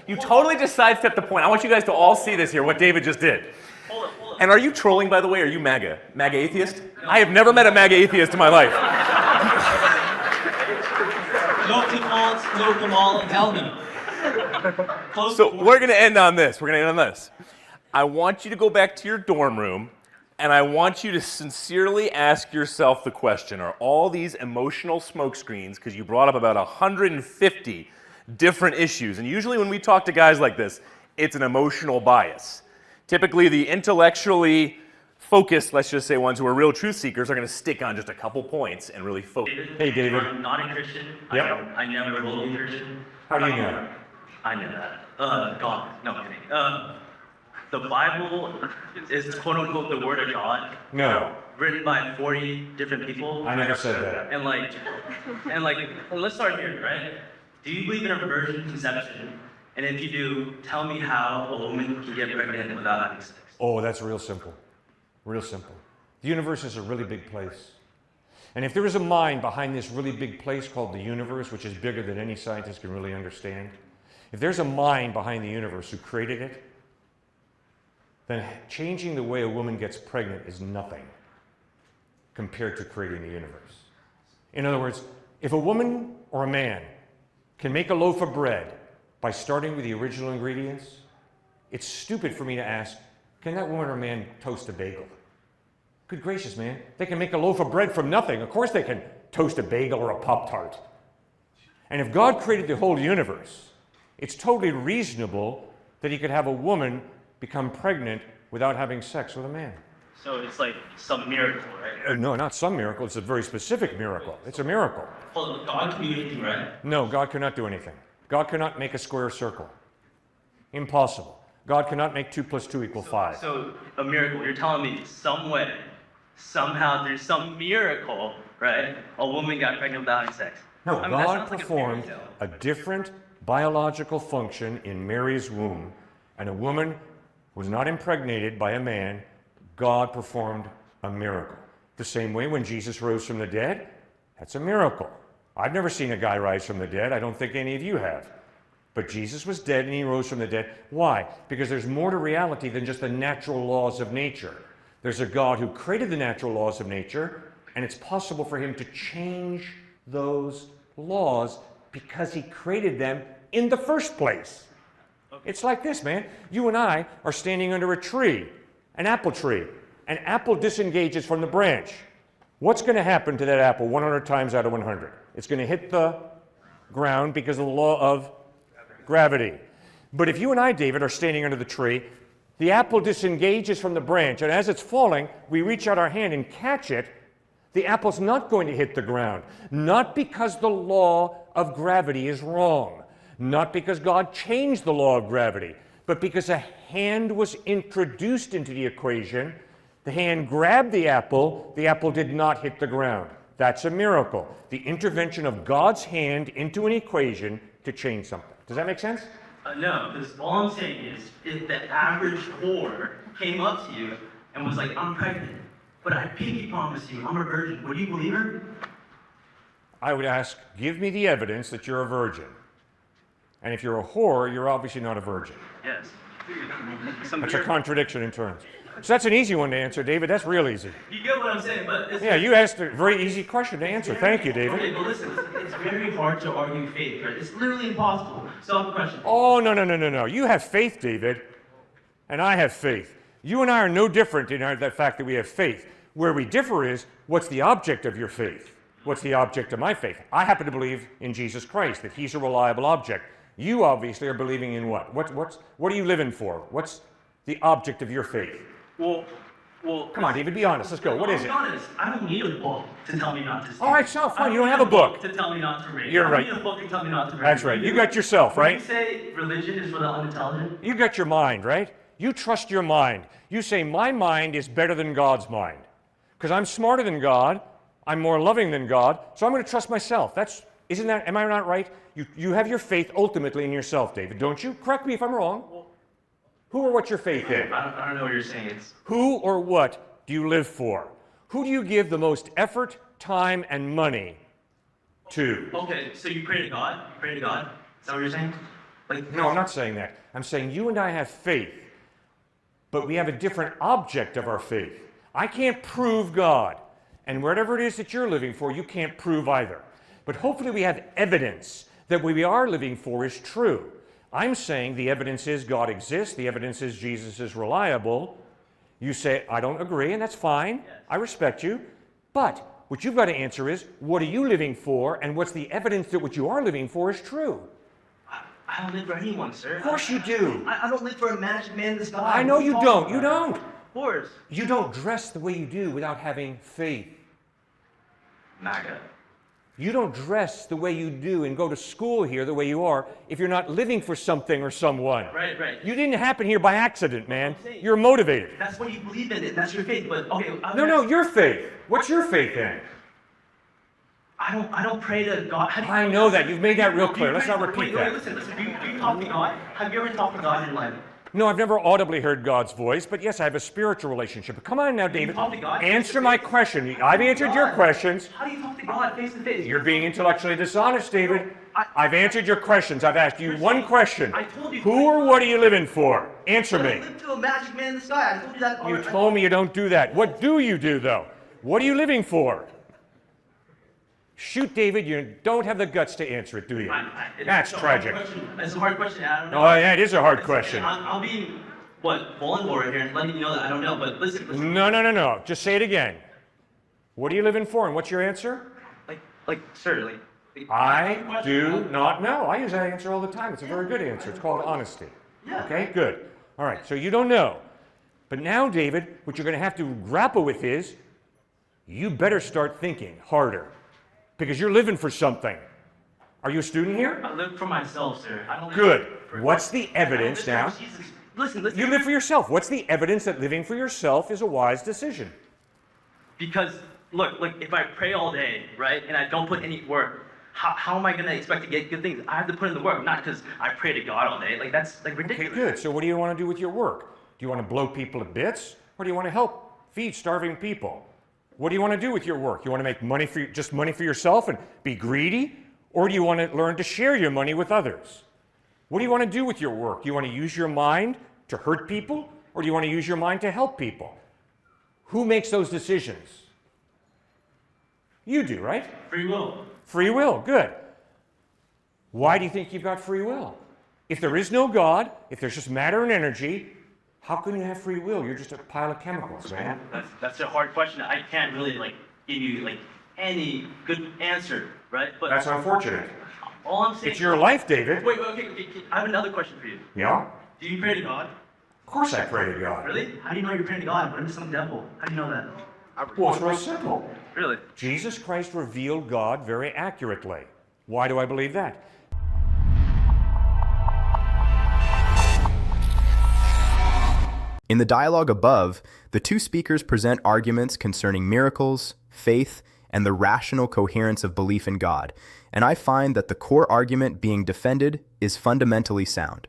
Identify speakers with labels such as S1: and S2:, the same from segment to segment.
S1: You totally just sidestepped the point. I want you guys to all see this here, what David just did.
S2: Hold up.
S1: And are you trolling, by the way? Are you MAGA? MAGA atheist? No. I have never met a MAGA atheist in my life.
S2: Go to the mall and tell them.
S1: So we're going to end on this. I want you to go back to your dorm room, and I want you to sincerely ask yourself the question, are all these emotional smokescreens, because you brought up about 150 different issues, and usually when we talk to guys like this, it's an emotional bias. Typically, the intellectually focused, let's just say ones who are real truth seekers, are going to stick on just a couple points and really focus.
S2: Hey, David. I'm not a Christian.
S1: Yep.
S2: I never will be a Christian.
S1: How do you know?
S2: I know that. God. No, I'm kidding. The Bible is quote unquote the word of God.
S1: No.
S2: Written by 40 different people.
S1: I never said that.
S2: And let's start here, right? Do you believe in a virgin conception? And if you do, tell me how a woman can get pregnant without having sex.
S3: Oh, that's real simple. Real simple. The universe is a really big place. And if there is a mind behind this really big place called the universe, which is bigger than any scientist can really understand, if there's a mind behind the universe who created it, then changing the way a woman gets pregnant is nothing compared to creating the universe. In other words, if a woman or a man can make a loaf of bread by starting with the original ingredients, it's stupid for me to ask, can that woman or man toast a bagel? Good gracious, man. They can make a loaf of bread from nothing. Of course they can toast a bagel or a Pop-Tart. And if God created the whole universe, it's totally reasonable that he could have a woman become pregnant without having sex with a man.
S2: So it's like some miracle, right?
S3: No, not some miracle. It's a very specific miracle. It's a miracle.
S2: Well, God can do anything, right?
S3: No, God cannot do anything. God cannot make a square circle. Impossible. God cannot make 2 + 2 = 5.
S2: So a miracle, you're telling me some way, somehow there's some miracle, right? A woman got pregnant without having sex.
S3: No,
S2: I mean,
S3: God performed a different biological function in Mary's womb, and a woman was not impregnated by a man. God performed a miracle. The same way when Jesus rose from the dead, that's a miracle. I've never seen a guy rise from the dead. I don't think any of you have. But Jesus was dead and he rose from the dead. Why? Because there's more to reality than just the natural laws of nature. There's a God who created the natural laws of nature, and it's possible for him to change those laws because he created them in the first place. It's like this, man. You and I are standing under a tree, an apple tree. An apple disengages from the branch. What's going to happen to that apple 100 times out of 100? It's going to hit the ground because of the law of gravity. But if you and I, David, are standing under the tree, the apple disengages from the branch, and as it's falling, we reach out our hand and catch it. The apple's not going to hit the ground. Not because the law of gravity is wrong. Not because God changed the law of gravity, but because a hand was introduced into the equation. The hand grabbed the apple did not hit the ground. That's a miracle. The intervention of God's hand into an equation to change something. Does that make sense?
S2: No, because all I'm saying is, if the average whore came up to you and was like, I'm pregnant, but I pinky promise you, I'm a virgin, would you believe her?
S3: I would ask, give me the evidence that you're a virgin. And if you're a whore, you're obviously not a virgin.
S2: Yes.
S3: That's a contradiction in terms. So that's an easy one to answer, David. That's real easy.
S2: You get what I'm saying, but it's...
S3: Yeah, you asked a very easy question to answer. Thank you, David.
S2: Okay, but listen, it's very hard to argue faith, right? It's literally impossible. So I have a question.
S3: Oh, no. You have faith, David, and I have faith. You and I are no different in the fact that we have faith. Where we differ is, what's the object of your faith? What's the object of my faith? I happen to believe in Jesus Christ, that he's a reliable object. You obviously are believing in what? What are you living for? What's the object of your faith?
S2: Well,
S3: come on, David, be honest. Let's go. What is it?
S2: Honest. I don't need a book to tell me not to steal.
S3: All right, so fine. You don't have a book
S2: to tell me not to read.
S3: You're right.
S2: I don't need a book to tell me not to read.
S3: That's right. You got yourself, right?
S2: You say religion is for the unintelligent.
S3: You got your mind, right? You trust your mind. You say, my mind is better than God's mind. Because I'm smarter than God, I'm more loving than God, so I'm going to trust myself. Am I not right? You have your faith ultimately in yourself, David, don't you? Correct me if I'm wrong. Who or what's your faith in?
S2: I don't know what you're saying.
S3: Who or what do you live for? Who do you give the most effort, time, and money to?
S2: Okay, so you pray to God? You pray to God? Is that what you're saying? Like,
S3: No, I'm not saying that. I'm saying you and I have faith, but we have a different object of our faith. I can't prove God, and whatever it is that you're living for, you can't prove either. But hopefully we have evidence that what we are living for is true. I'm saying the evidence is God exists, the evidence is Jesus is reliable. You say, I don't agree, and that's fine.
S2: Yes.
S3: I respect you. But what you've got to answer is, what are you living for, and what's the evidence that what you are living for is true?
S2: I don't live for anyone, sir.
S3: Of course you do.
S2: I don't live for a magic man in the sky.
S3: I know you don't. You
S2: Of
S3: don't.
S2: course.
S3: You don't dress the way you do without having faith.
S2: MAGA.
S3: You don't dress the way you do and go to school here the way you are if you're not living for something or someone.
S2: Right.
S3: You didn't happen here by accident, man.
S2: I'm saying-
S3: You're motivated.
S2: That's what you believe in. That's your faith. But okay.
S3: No, your faith. What's your faith in?
S2: I don't pray to God. How do you,
S3: I know that. You've made that real
S2: Do you
S3: clear. Let's
S2: pray-
S3: not repeat
S2: wait,
S3: that.
S2: Listen. Do you talk to God? Have you ever talked to God in your life?
S3: No, I've never audibly heard God's voice, but yes, I have a spiritual relationship. Come on now, David.
S2: talk to God
S3: Answer my question. I've answered your questions.
S2: How do you talk to God face to face?
S3: You're being intellectually dishonest, David. I've answered your questions. I've asked you one question.
S2: I told you-
S3: Who or what are you living for? Answer
S2: I
S3: me.
S2: live to a magic man in the sky. I told you that.
S3: You told me you don't do that. What do you do, though? What are you living for? Shoot, David, you don't have the guts to answer it, do you? That's tragic.
S2: It's a hard question. I don't know.
S3: Oh, yeah, it is a hard question.
S2: I'll be vulnerable right here and letting you know that I don't know. But listen.
S3: No. Just say it again. What are you living for, and what's your answer?
S2: Sir,
S3: I do not know. I use that answer all the time. It's a very good answer. It's called honesty.
S2: Yeah.
S3: Okay, good. All right, so you don't know. But now, David, what you're going to have to grapple with is you better start thinking harder because you're living for something. Are you a student here?
S2: I live for myself, sir. I don't live
S3: Good.
S2: for-
S3: What's the evidence
S2: I
S3: now?
S2: live for Jesus. Listen.
S3: You live for yourself. What's the evidence that living for yourself is a wise decision?
S2: Because look, if I pray all day, right, and I don't put any work, how am I gonna expect to get good things? I have to put in the work, not because I pray to God all day. Like that's like
S3: Okay,
S2: ridiculous.
S3: good. So what do you want to do with your work? Do you want to blow people to bits, or do you want to help feed starving people? What do you want to do with your work? You want to make money for just money for yourself and be greedy, or do you want to learn to share your money with others? What do you want to do with your work? Do you want to use your mind to hurt people, or do you want to use your mind to help people? Who makes those decisions? You do, right?
S2: Free will.
S3: Free will, good. Why do you think you've got free will? If there is no God, if there's just matter and energy, how can you have free will? You're just a pile of chemicals, man.
S2: That's a hard question. I can't really give you any good answer, right? But
S3: That's unfortunate.
S2: all I'm saying.
S3: It's your life, David.
S2: Wait, okay. I have another question for you.
S3: Yeah?
S2: Do you pray to God?
S3: Of course I pray to God.
S2: Really? How do you know you're praying to God? What if it's some devil? How do you know that?
S3: Well, it's real simple.
S2: Really?
S3: Jesus Christ revealed God very accurately. Why do I believe that?
S4: In the dialogue above, the two speakers present arguments concerning miracles, faith, and the rational coherence of belief in God, and I find that the core argument being defended is fundamentally sound.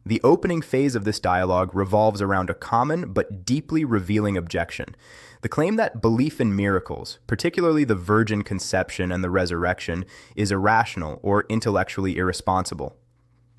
S4: The opening phase of this dialogue revolves around a common but deeply revealing objection: the claim that belief in miracles, particularly the virgin conception and the resurrection, is irrational or intellectually irresponsible.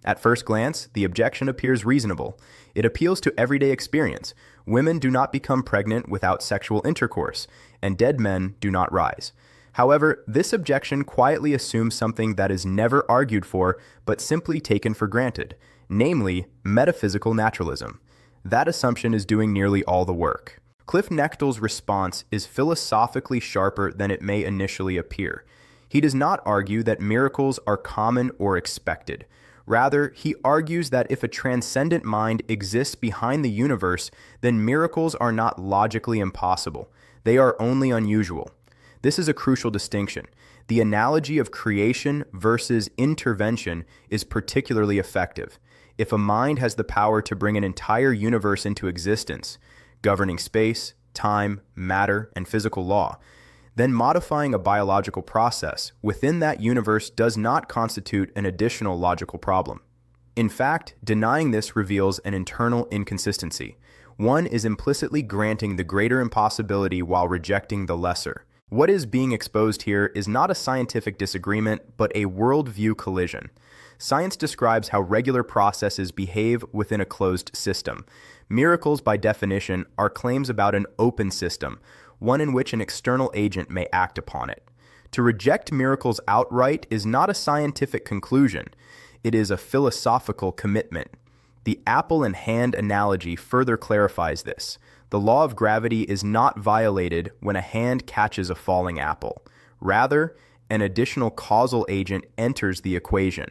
S4: At first glance, the objection appears reasonable. It appeals to everyday experience. Women do not become pregnant without sexual intercourse, and dead men do not rise. However, this objection quietly assumes something that is never argued for, but simply taken for granted, namely, metaphysical naturalism. That assumption is doing nearly all the work. Cliff Nechtel's response is philosophically sharper than it may initially appear. He does not argue that miracles are common or expected. Rather, he argues that if a transcendent mind exists behind the universe, then miracles are not logically impossible. They are only unusual. This is a crucial distinction. The analogy of creation versus intervention is particularly effective. If a mind has the power to bring an entire universe into existence, governing space, time, matter, and physical law, then modifying a biological process within that universe does not constitute an additional logical problem. In fact, denying this reveals an internal inconsistency. One is implicitly granting the greater impossibility while rejecting the lesser. What is being exposed here is not a scientific disagreement, but a worldview collision. Science describes how regular processes behave within a closed system. Miracles, by definition, are claims about an open system, one in which an external agent may act upon it. To reject miracles outright is not a scientific conclusion. It is a philosophical commitment. The apple and hand analogy further clarifies this. The law of gravity is not violated when a hand catches a falling apple. Rather, an additional causal agent enters the equation.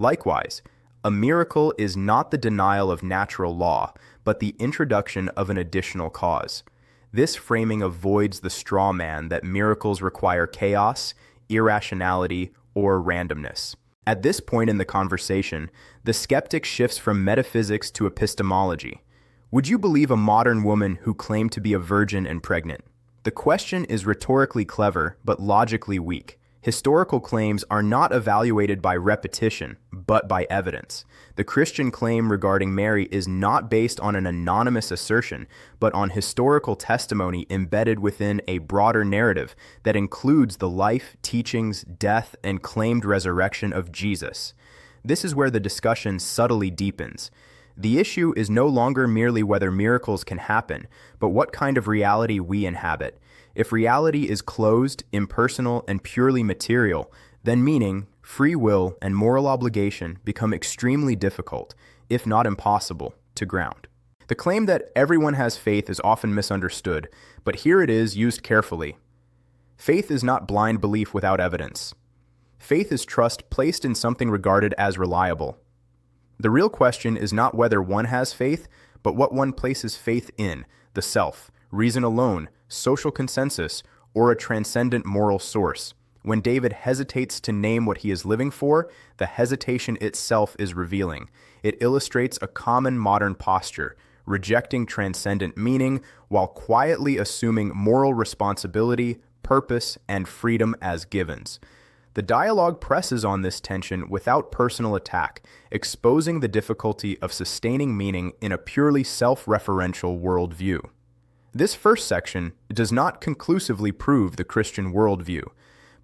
S4: Likewise, a miracle is not the denial of natural law, but the introduction of an additional cause. This framing avoids the straw man that miracles require chaos, irrationality, or randomness. At this point in the conversation, the skeptic shifts from metaphysics to epistemology. Would you believe a modern woman who claimed to be a virgin and pregnant? The question is rhetorically clever, but logically weak. Historical claims are not evaluated by repetition, but by evidence. The Christian claim regarding Mary is not based on an anonymous assertion, but on historical testimony embedded within a broader narrative that includes the life, teachings, death, and claimed resurrection of Jesus. This is where the discussion subtly deepens. The issue is no longer merely whether miracles can happen, but what kind of reality we inhabit. If reality is closed, impersonal, and purely material, then meaning, free will, and moral obligation become extremely difficult, if not impossible, to ground. The claim that everyone has faith is often misunderstood, but here it is used carefully. Faith is not blind belief without evidence. Faith is trust placed in something regarded as reliable. The real question is not whether one has faith, but what one places faith in, the self, reason alone, social consensus, or a transcendent moral source. When David hesitates to name what he is living for, the hesitation itself is revealing. It illustrates a common modern posture, rejecting transcendent meaning while quietly assuming moral responsibility, purpose, and freedom as givens. The dialogue presses on this tension without personal attack, exposing the difficulty of sustaining meaning in a purely self-referential worldview. This first section does not conclusively prove the Christian worldview,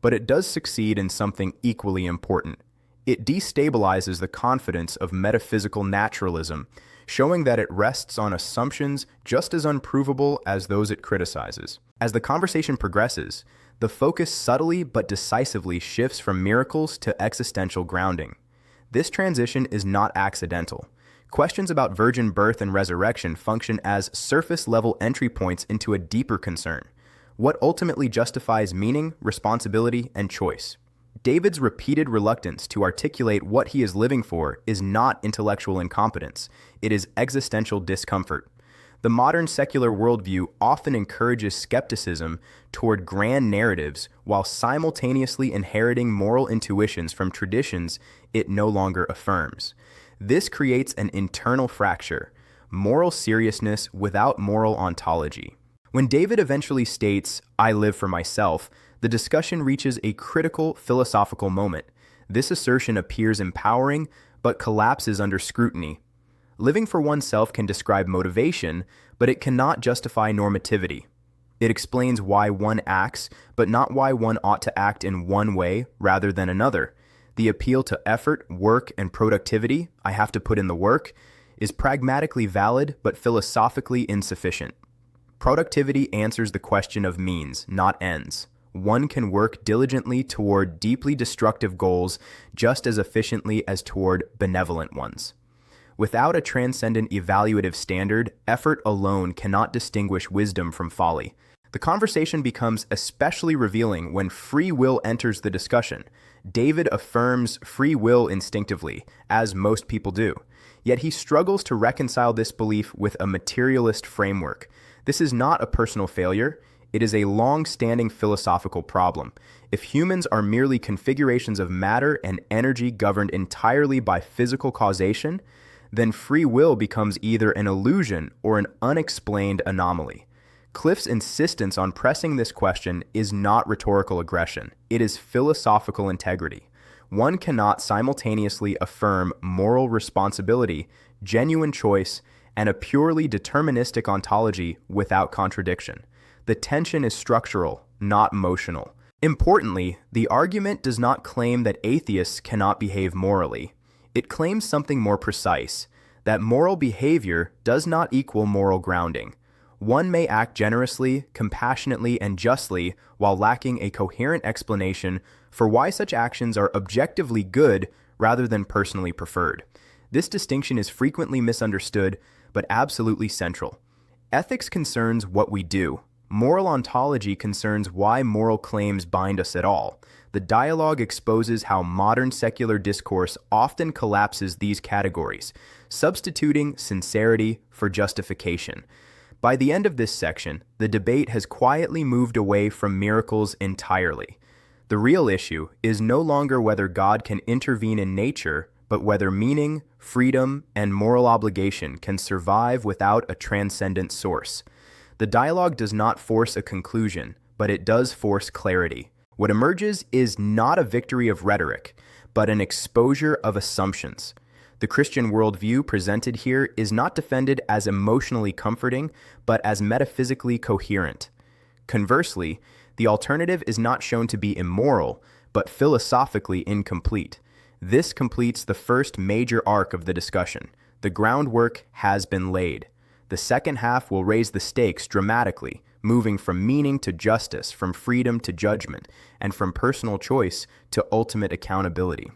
S4: but it does succeed in something equally important. It destabilizes the confidence of metaphysical naturalism, showing that it rests on assumptions just as unprovable as those it criticizes. As the conversation progresses, the focus subtly but decisively shifts from miracles to existential grounding. This transition is not accidental. Questions about virgin birth and resurrection function as surface-level entry points into a deeper concern. What ultimately justifies meaning, responsibility, and choice? David's repeated reluctance to articulate what he is living for is not intellectual incompetence. It is existential discomfort. The modern secular worldview often encourages skepticism toward grand narratives while simultaneously inheriting moral intuitions from traditions it no longer affirms. This creates an internal fracture, moral seriousness without moral ontology. When David eventually states, "I live for myself," the discussion reaches a critical philosophical moment. This assertion appears empowering, but collapses under scrutiny. Living for oneself can describe motivation, but it cannot justify normativity. It explains why one acts, but not why one ought to act in one way rather than another. The appeal to effort, work, and productivity, I have to put in the work, is pragmatically valid but philosophically insufficient. Productivity answers the question of means, not ends. One can work diligently toward deeply destructive goals just as efficiently as toward benevolent ones. Without a transcendent evaluative standard, effort alone cannot distinguish wisdom from folly. The conversation becomes especially revealing when free will enters the discussion. David affirms free will instinctively, as most people do. Yet he struggles to reconcile this belief with a materialist framework. This is not a personal failure. It is a long-standing philosophical problem. If humans are merely configurations of matter and energy governed entirely by physical causation, then free will becomes either an illusion or an unexplained anomaly. Cliff's insistence on pressing this question is not rhetorical aggression. It is philosophical integrity. One cannot simultaneously affirm moral responsibility, genuine choice, and a purely deterministic ontology without contradiction. The tension is structural, not emotional. Importantly, the argument does not claim that atheists cannot behave morally. It claims something more precise, that moral behavior does not equal moral grounding. One may act generously, compassionately, and justly while lacking a coherent explanation for why such actions are objectively good rather than personally preferred. This distinction is frequently misunderstood, but absolutely central. Ethics concerns what we do. Moral ontology concerns why moral claims bind us at all. The dialogue exposes how modern secular discourse often collapses these categories, substituting sincerity for justification. By the end of this section, the debate has quietly moved away from miracles entirely. The real issue is no longer whether God can intervene in nature, but whether meaning, freedom, and moral obligation can survive without a transcendent source. The dialogue does not force a conclusion, but it does force clarity. What emerges is not a victory of rhetoric, but an exposure of assumptions. The Christian worldview presented here is not defended as emotionally comforting, but as metaphysically coherent. Conversely, the alternative is not shown to be immoral, but philosophically incomplete. This completes the first major arc of the discussion. The groundwork has been laid. The second half will raise the stakes dramatically, moving from meaning to justice, from freedom to judgment, and from personal choice to ultimate accountability.